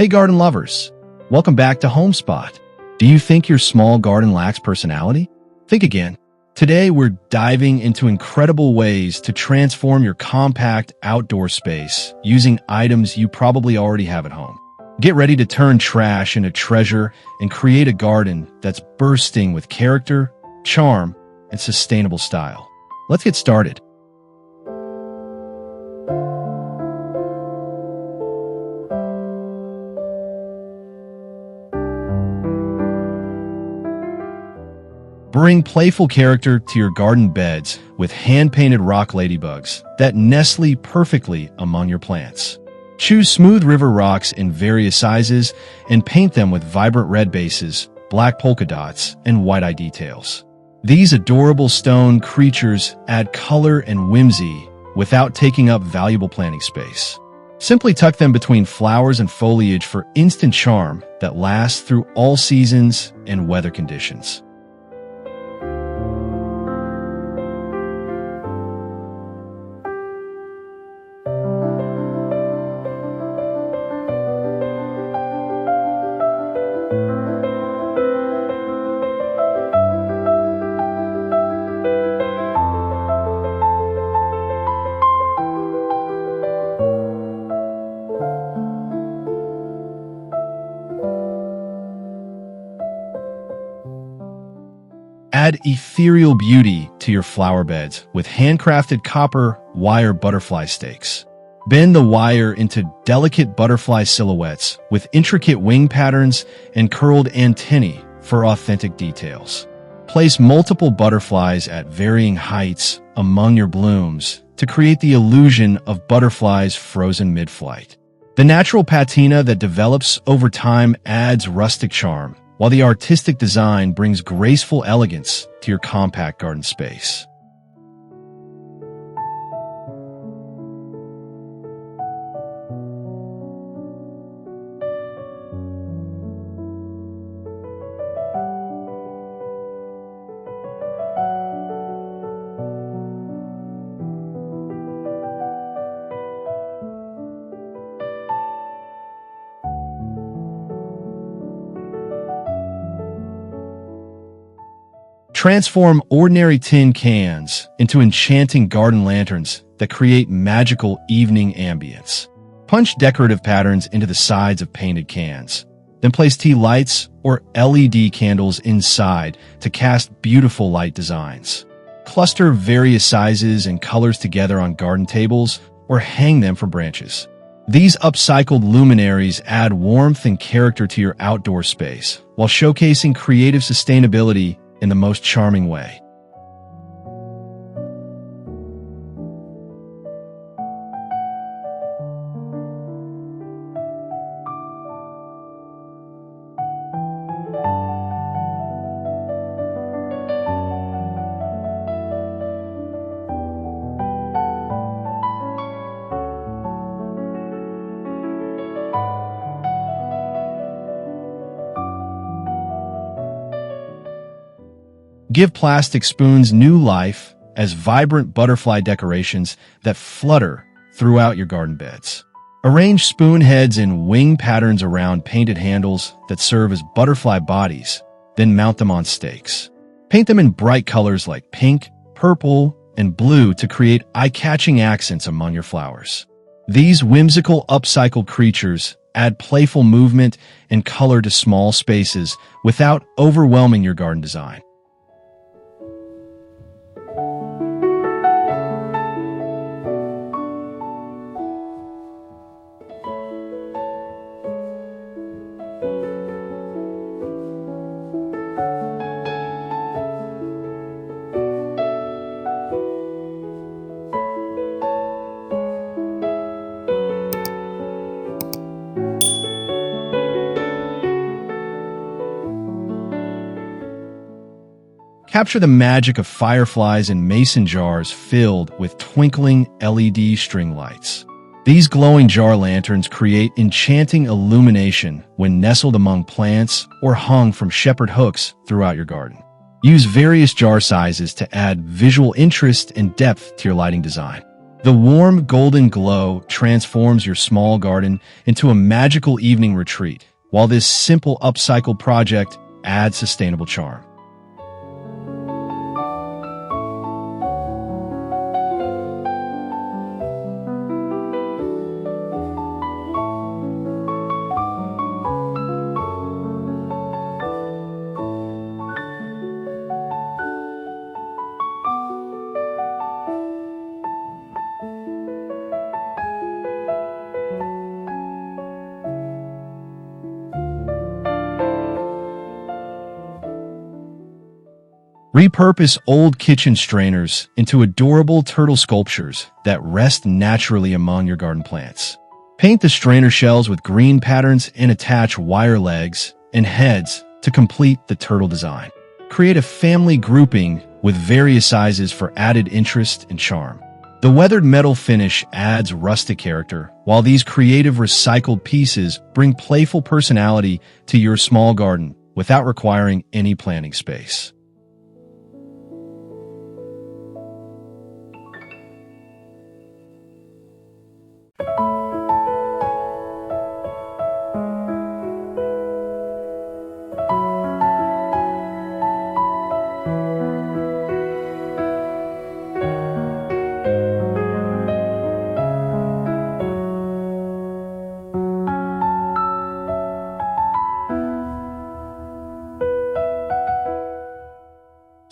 Hey garden lovers, welcome back to Homespot. Do you think your small garden lacks personality? Think again. Today we're diving into incredible ways to transform your compact outdoor space using items you probably already have at home. Get ready to turn trash into treasure and create a garden that's bursting with character, charm, and sustainable style. Let's get started. Bring playful character to your garden beds with hand-painted rock ladybugs that nestle perfectly among your plants. Choose smooth river rocks in various sizes and paint them with vibrant red bases, black polka dots, and white-eye details. These adorable stone creatures add color and whimsy without taking up valuable planting space. Simply tuck them between flowers and foliage for instant charm that lasts through all seasons and weather conditions. Add ethereal beauty to your flower beds with handcrafted copper wire butterfly stakes. Bend the wire into delicate butterfly silhouettes with intricate wing patterns and curled antennae for authentic details. Place multiple butterflies at varying heights among your blooms to create the illusion of butterflies frozen mid-flight. The natural patina that develops over time adds rustic charm, while the artistic design brings graceful elegance to your compact garden space. Transform ordinary tin cans into enchanting garden lanterns that create magical evening ambience. Punch decorative patterns into the sides of painted cans. Then place tea lights or LED candles inside to cast beautiful light designs. Cluster various sizes and colors together on garden tables or hang them from branches. These upcycled luminaries add warmth and character to your outdoor space while showcasing creative sustainability in the most charming way. Give plastic spoons new life as vibrant butterfly decorations that flutter throughout your garden beds. Arrange spoon heads in wing patterns around painted handles that serve as butterfly bodies, then mount them on stakes. Paint them in bright colors like pink, purple, and blue to create eye-catching accents among your flowers. These whimsical upcycled creatures add playful movement and color to small spaces without overwhelming your garden design. Capture the magic of fireflies in mason jars filled with twinkling LED string lights. These glowing jar lanterns create enchanting illumination when nestled among plants or hung from shepherd hooks throughout your garden. Use various jar sizes to add visual interest and depth to your lighting design. The warm golden glow transforms your small garden into a magical evening retreat, while this simple upcycled project adds sustainable charm. Repurpose old kitchen strainers into adorable turtle sculptures that rest naturally among your garden plants. Paint the strainer shells with green patterns and attach wire legs and heads to complete the turtle design. Create a family grouping with various sizes for added interest and charm. The weathered metal finish adds rustic character, while these creative recycled pieces bring playful personality to your small garden without requiring any planting space.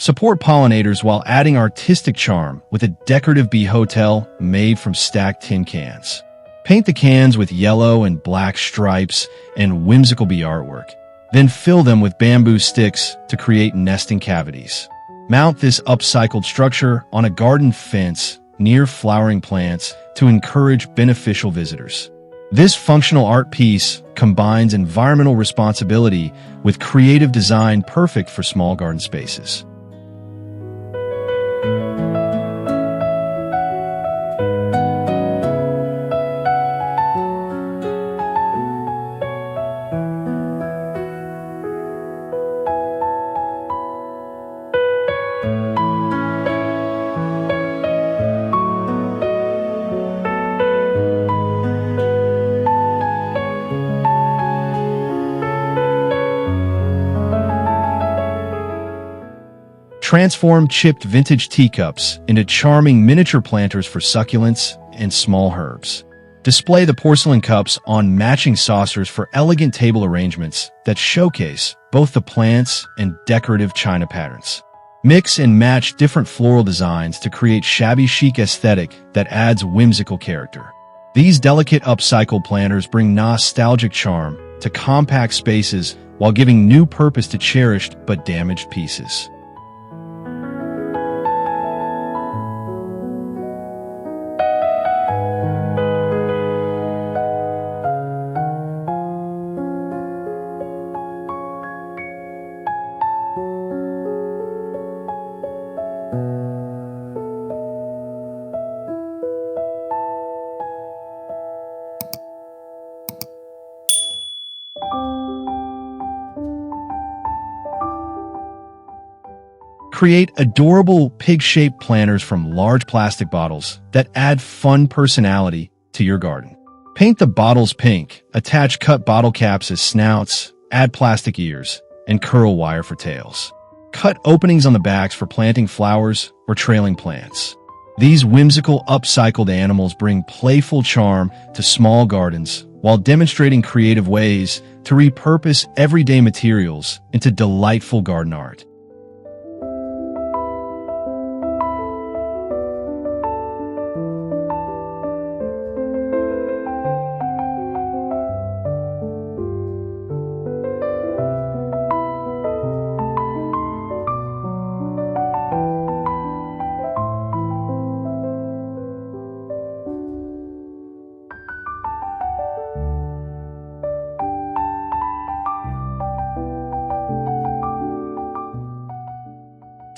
Support pollinators while adding artistic charm with a decorative bee hotel made from stacked tin cans. Paint the cans with yellow and black stripes and whimsical bee artwork. Then fill them with bamboo sticks to create nesting cavities. Mount this upcycled structure on a garden fence near flowering plants to encourage beneficial visitors. This functional art piece combines environmental responsibility with creative design perfect for small garden spaces. Transform chipped vintage teacups into charming miniature planters for succulents and small herbs. Display the porcelain cups on matching saucers for elegant table arrangements that showcase both the plants and decorative china patterns. Mix and match different floral designs to create shabby chic aesthetic that adds whimsical character. These delicate upcycled planters bring nostalgic charm to compact spaces while giving new purpose to cherished but damaged pieces. Create adorable pig-shaped planters from large plastic bottles that add fun personality to your garden. Paint the bottles pink, attach cut bottle caps as snouts, add plastic ears, and curl wire for tails. Cut openings on the backs for planting flowers or trailing plants. These whimsical upcycled animals bring playful charm to small gardens while demonstrating creative ways to repurpose everyday materials into delightful garden art.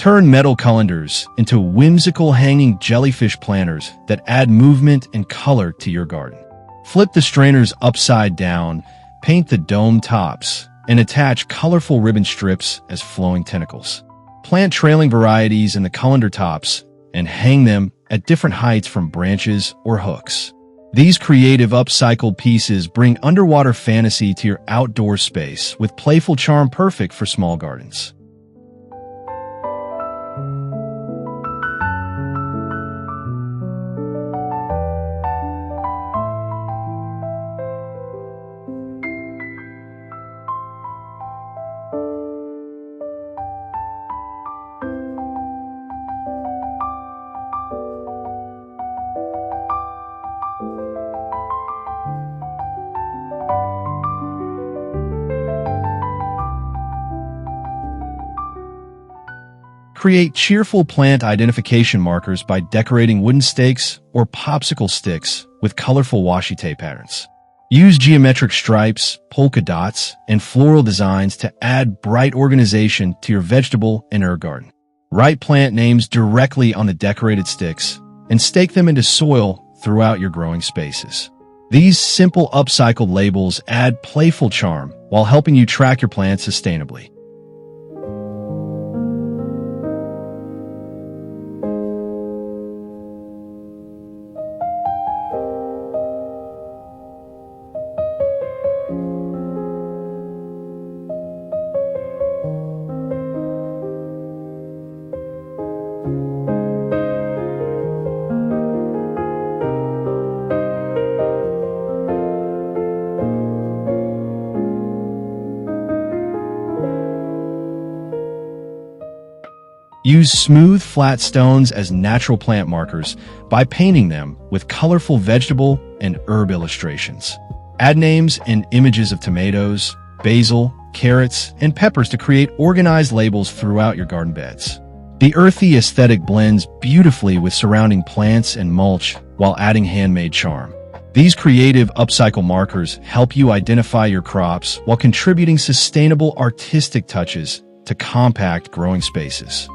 Turn metal colanders into whimsical hanging jellyfish planters that add movement and color to your garden. Flip the strainers upside down, paint the dome tops, and attach colorful ribbon strips as flowing tentacles. Plant trailing varieties in the colander tops and hang them at different heights from branches or hooks. These creative upcycled pieces bring underwater fantasy to your outdoor space with playful charm perfect for small gardens. Create cheerful plant identification markers by decorating wooden stakes or popsicle sticks with colorful washi tape patterns. Use geometric stripes, polka dots, and floral designs to add bright organization to your vegetable and herb garden. Write plant names directly on the decorated sticks and stake them into soil throughout your growing spaces. These simple upcycled labels add playful charm while helping you track your plants sustainably. Use smooth, flat stones as natural plant markers by painting them with colorful vegetable and herb illustrations. Add names and images of tomatoes, basil, carrots, and peppers to create organized labels throughout your garden beds. The earthy aesthetic blends beautifully with surrounding plants and mulch while adding handmade charm. These creative upcycle markers help you identify your crops while contributing sustainable artistic touches to compact growing spaces.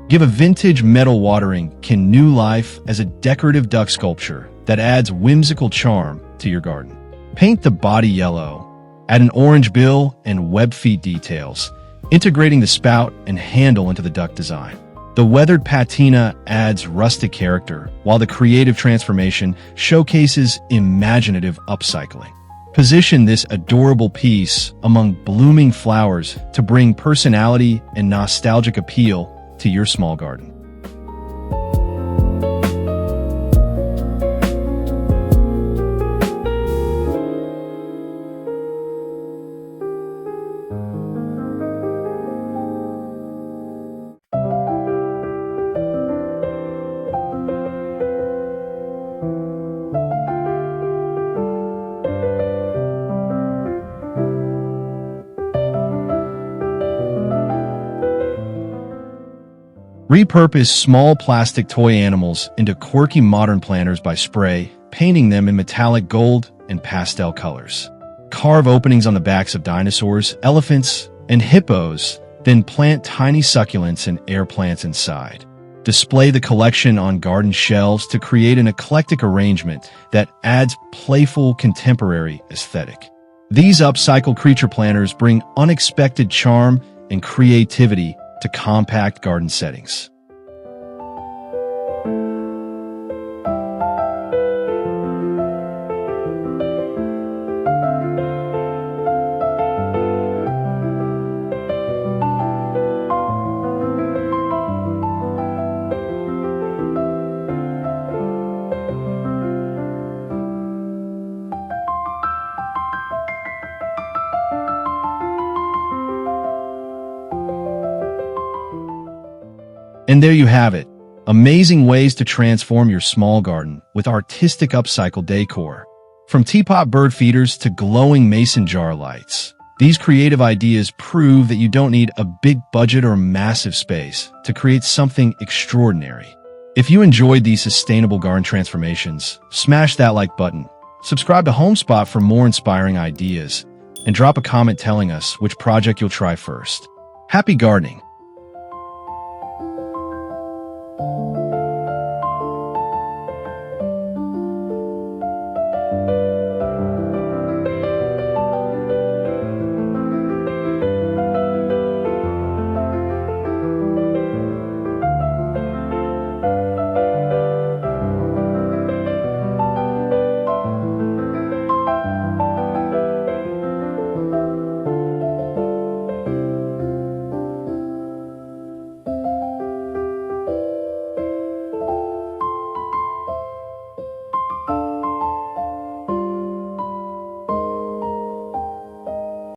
Give a vintage metal watering can new life as a decorative duck sculpture that adds whimsical charm to your garden. Paint the body yellow, add an orange bill and web feet details, integrating the spout and handle into the duck design. The weathered patina adds rustic character, while the creative transformation showcases imaginative upcycling. Position this adorable piece among blooming flowers to bring personality and nostalgic appeal to your small garden. Repurpose small plastic toy animals into quirky modern planters by painting them in metallic gold and pastel colors. Carve openings on the backs of dinosaurs, elephants, and hippos, then plant tiny succulents and air plants inside. Display the collection on garden shelves to create an eclectic arrangement that adds playful contemporary aesthetic. These upcycled creature planters bring unexpected charm and creativity to compact garden settings. And there you have it. Amazing ways to transform your small garden with artistic upcycled decor. From teapot bird feeders to glowing mason jar lights, these creative ideas prove that you don't need a big budget or massive space to create something extraordinary. If you enjoyed these sustainable garden transformations, smash that like button, subscribe to Homespot for more inspiring ideas, and drop a comment telling us which project you'll try first. Happy gardening!